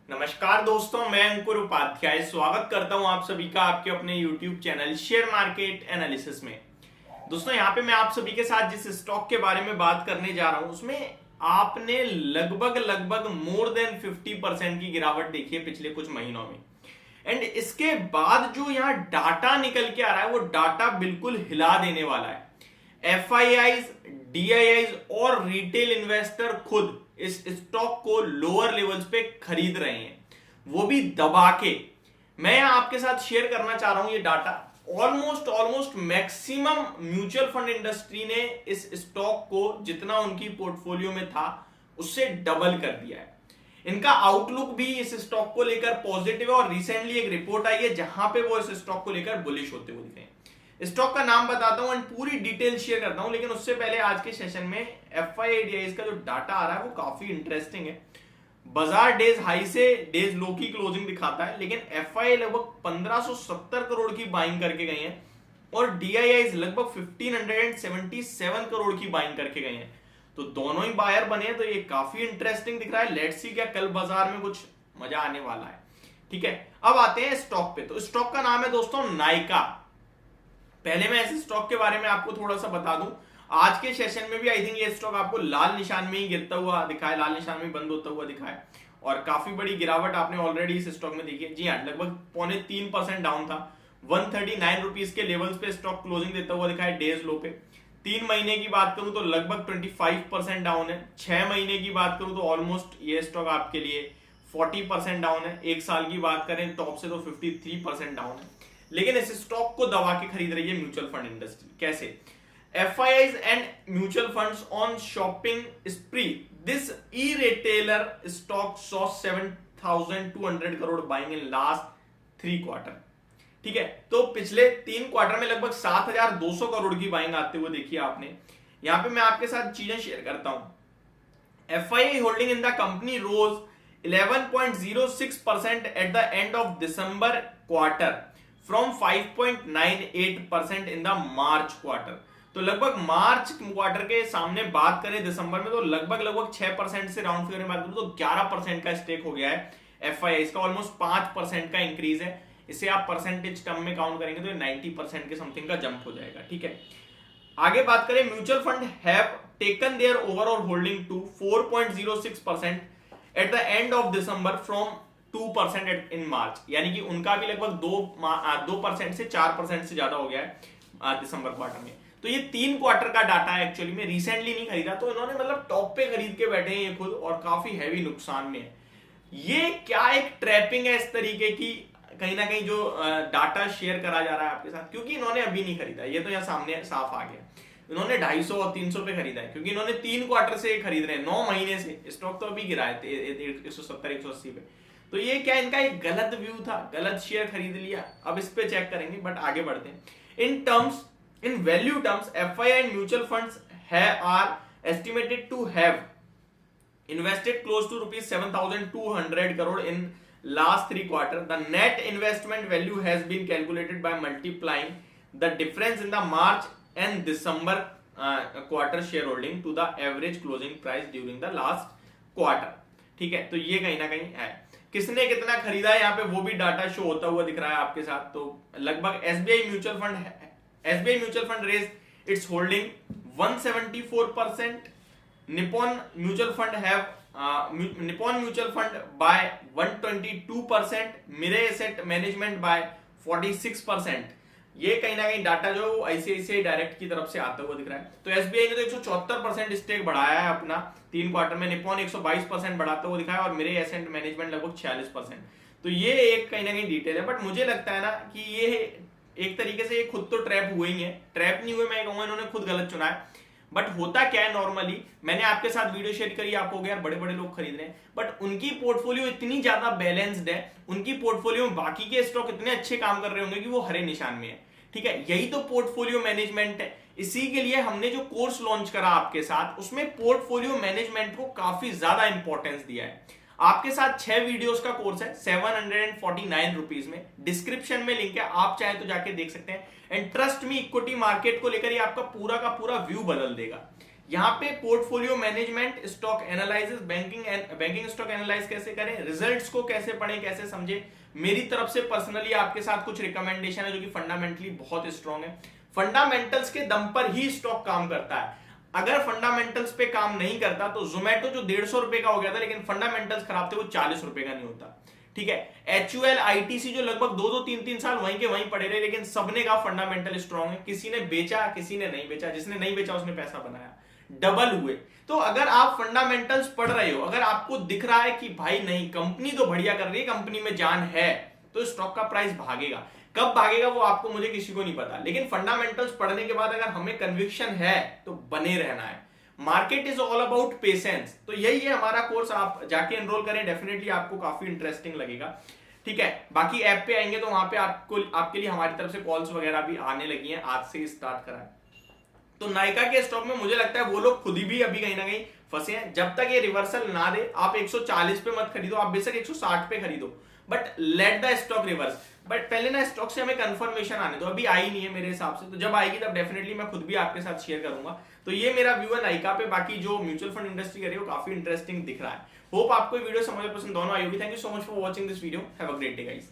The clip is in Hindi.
नमस्कार दोस्तों, मैं अंकुर उपाध्याय स्वागत करता हूं आप सभी का आपके अपने YouTube channel share market analysis में। दोस्तों, यहां पे मैं आप सभी के साथ जिस स्टॉक के बारे में बात करने जा रहा हूं उसमें आपने लगभग मोर देन 50% की गिरावट देखी है पिछले कुछ महीनों में। एंड इसके बाद जो यहाँ डाटा निकल के आ रहा है वो डाटा बिल्कुल हिला देने वाला है। एफआईआईज, डीआईआईज और रिटेल इन्वेस्टर खुद इस स्टॉक को लोअर लेवल्स पे खरीद रहे हैं, वो भी दबा के। मैं यहां आपके साथ शेयर करना चाह रहा हूं ये data. Almost maximum mutual fund industry ने इस स्टॉक को जितना उनकी पोर्टफोलियो में था उससे डबल कर दिया है। इनका आउटलुक भी इस स्टॉक को लेकर पॉजिटिव है और रिसेंटली एक रिपोर्ट आई है जहां पे वो इस स्टॉक को लेकर बुलिश होते हुए दिखे हैं। स्टॉक का नाम बताता हूं एंड पूरी डिटेल शेयर करता हूं, लेकिन उससे पहले आज के सेशन में एफआईआईडीआईज का जो डाटा आ रहा है वो काफी इंटरेस्टिंग है। बाजार डेज हाई से डेज लो की क्लोजिंग दिखाता है, लेकिन एफआई लगभग 1570 करोड़ की बाइंग करके गए हैं और डीआईआईज लगभग 1577 करोड़ की बाइंग करके गए हैं। तो दोनों ही बायर बने हैं, तो ये काफी इंटरेस्टिंग दिख रहा है। लेट्स सी क्या कल बाजार में कुछ मजा आने वाला है। ठीक है, अब आते हैं स्टॉक पे। तो स्टॉक का नाम है दोस्तों नायका। पहले मैं इस स्टॉक के बारे में आपको थोड़ा सा बता दूं। आज के सेशन में भी आई थिंक ये स्टॉक आपको लाल निशान में ही गिरता हुआ दिखा है, लाल निशान में बंद होता हुआ दिखा है और काफी बड़ी गिरावट आपने ऑलरेडी इस स्टॉक में देखी है। जी हाँ, लगभग 0.3% डाउन था। 139 रुपीज के लेवल्स पे स्टॉक क्लोजिंग देता हुआ दिखा है डेज लो पे। 3 महीने की बात करूं तो लगभग 25% डाउन है। 6 महीने की बात करूं तो ऑलमोस्ट ये स्टॉक आपके लिए 40% डाउन है। 1 साल की बात करें टॉप से तो 53% डाउन है। लेकिन इस स्टॉक को दबा के खरीद रही है म्यूचुअल फंड इंडस्ट्री। कैसे? FIIs and mutual funds on shopping spree. This e-retailer stock saw 7,200 crore buying in last 3 quarter. ठीक है, तो पिछले 3 क्वार्टर में लगभग 7,200 करोड़ की बाइंग आते हुए देखी आपने। यहां पे मैं आपके साथ चीजें शेयर करता हूं। FII holding in the company rose 11.06% at the end of December quarter from 5.98% in the March quarter. तो लगभग मार्च क्वार्टर के सामने बात करें दिसंबर में तो लगभग 6% से राउंड फिगर में बात करूं तो 11% का स्टेक हो गया है एफआईआई। इसका ऑलमोस्ट 5% का इंक्रीज है। इसे आप परसेंटेज टर्म में काउंट करेंगे तो 90% के समथिंग का जंप हो जाएगा। ठीक है, आगे बात करें, mutual fund have taken their overall holding to 4.06% at the end of December from 2% in March. यानी कि उनका भी लगभग 2% से 4% से ज्यादा हो गया है दिसंबर क्वार्टर में। तो ये 3 क्वार्टर का डाटा है, एक्चुअली में रिसेंटली नहीं खरीदा, तो इन्होंने मतलब टॉप पे खरीद के बैठे हैं ये खुद और काफी हैवी नुकसान में है। ये क्या एक ट्रैपिंग है इस तरीके की, कहीं ना कहीं जो डाटा शेयर करा जा रहा है आपके साथ, क्योंकि इन्होंने अभी नहीं खरीदा। ये तो यहाँ सामने साफ आ गया, इन्होंने 250 और 300 पे खरीदा है क्योंकि इन्होंने 3 क्वार्टर से खरीद रहे हैं, 9 महीने से। स्टॉक तो अभी गिरा है 170-180 पे। तो ये क्या इनका एक गलत व्यू था, गलत शेयर खरीद लिया। अब इस पे चेक करेंगे, बट आगे बढ़ते हैं। In value terms, FII and mutual funds are estimated to have invested close to rupees 7,200 crore in last 3 quarter. The net investment value has been calculated by multiplying the difference in the March and December quarter shareholding to the average closing price during the last quarter. ठीक है, तो ये कहीं ना कहीं है। किसने कितना खरीदा है यहाँ पे वो भी डाटा शो होता हुआ दिख रहा है आपके साथ। तो लगभग SBI mutual fund raised its holding 174%. Nippon Mutual Fund by 122%. Mirae Asset Management by 46%. ये कहीं ना कहीं डाटा जो आईसीआईसीआई डायरेक्ट की तरफ से आता हुआ दिख रहा है। तो एसबीआई ने तो 174% स्टेक बढ़ाया है अपना 3 क्वार्टर में। निपॉन 122% बढ़ाता हुआ दिखा है और मिरे एसेट मैनेजमेंट लगभग 46%। तो ये एक कहीं ना कहीं डिटेल है, बट मुझे लगता है ना कि ये एक तरीके से ये खुद तो ट्रैप हुए ही है। ट्रैप नहीं हुए मैं कहूंगा, इन्होंने खुद गलत चुना है। बट होता क्या है नॉर्मली, मैंने आपके साथ वीडियो शेयर करी, आपको यार बड़े बड़े लोग खरीद रहे हैं, बट उनकी पोर्टफोलियो इतनी ज्यादा बैलेंस्ड है, उनकी पोर्टफोलियो में बाकी के स्टॉक इतने अच्छे काम कर रहे होंगे कि वो हरे निशान में है। ठीक है, यही तो पोर्टफोलियो मैनेजमेंट है। इसी के लिए हमने जो कोर्स लॉन्च करा आपके साथ उसमें पोर्टफोलियो मैनेजमेंट को काफी ज्यादा इंपॉर्टेंस दिया है। आपके साथ 6 वीडियोस का कोर्स है 749 रुपीज में। डिस्क्रिप्शन में लिंक है, आप चाहे तो जाके देख सकते हैं। And trust me, equity market को लेकर ये आपका पूरा का पूरा व्यू बदल देगा। यहाँ पे portfolio management, stock analysis, banking stock analyse कैसे करें, रिजल्ट्स को कैसे पढ़ें, कैसे समझे, मेरी तरफ से पर्सनली आपके साथ कुछ रिकमेंडेशन है जो कि फंडामेंटली बहुत स्ट्रांग है। फंडामेंटल्स के दम पर ही स्टॉक काम करता है। अगर फंडामेंटल्स पे काम नहीं करता तो जोमेटो जो 150 रुपए का हो गया था, लेकिन फंडामेंटल्स खराब थे, वो 40 रुपए का नहीं होता। ठीक है, HUL ITC जो लगभग 2-3 साल वहीं के वहीं पड़े रहे, लेकिन सबने का फंडामेंटल स्ट्रांग है। किसी ने बेचा, किसी ने नहीं बेचा, जिसने नहीं बेचा उसने पैसा बनाया, डबल हुए। तो अगर आप फंडामेंटल्स पढ़ रहे हो, अगर आपको दिख रहा है कि भाई नहीं कंपनी तो बढ़िया कर रही है, कंपनी में जान है, तो स्टॉक का प्राइस भागेगा। कब भागेगा वो आपको मुझे किसी को नहीं पता, लेकिन फंडामेंटल्स पढ़ने के बाद अगर हमें कन्विक्शन है तो बने रहना है। Market is all about patience. तो यही है हमारा कोर्स, आप जाके एनरोल करें, डेफिनेटली आपको काफी इंटरेस्टिंग लगेगा। ठीक है, बाकी ऐप पे आएंगे तो वहां पे आपको आपके लिए हमारी तरफ से कॉल्स वगैरह भी आने लगी हैं, आज से स्टार्ट करा है। तो नायका के स्टॉक में मुझे लगता है वो लोग खुद भी अभी कहीं ना कहीं फंसे हैं। जब तक ये रिवर्सल ना दे, आप 140 पे मत खरीदो, आप बेशक 160 पे खरीदो, but let the stock reverse. But पहले ना स्टॉक से हमें कंफर्मेशन आने दो, अभी आई नहीं है मेरे हिसाब से, तो जब आएगी तब डेफिनेटली मैं खुद भी आपके साथ शेयर करूंगा। तो ये मेरा व्यू है नायका पे। बाकी जो म्यूचुअल फंड इंडस्ट्री कर रही है वो काफी इंटरेस्टिंग दिख रहा है। होप आपको वीडियो समझ पसंद दोनों आई होगी। Thank you so much for watching this video. Have a great day guys.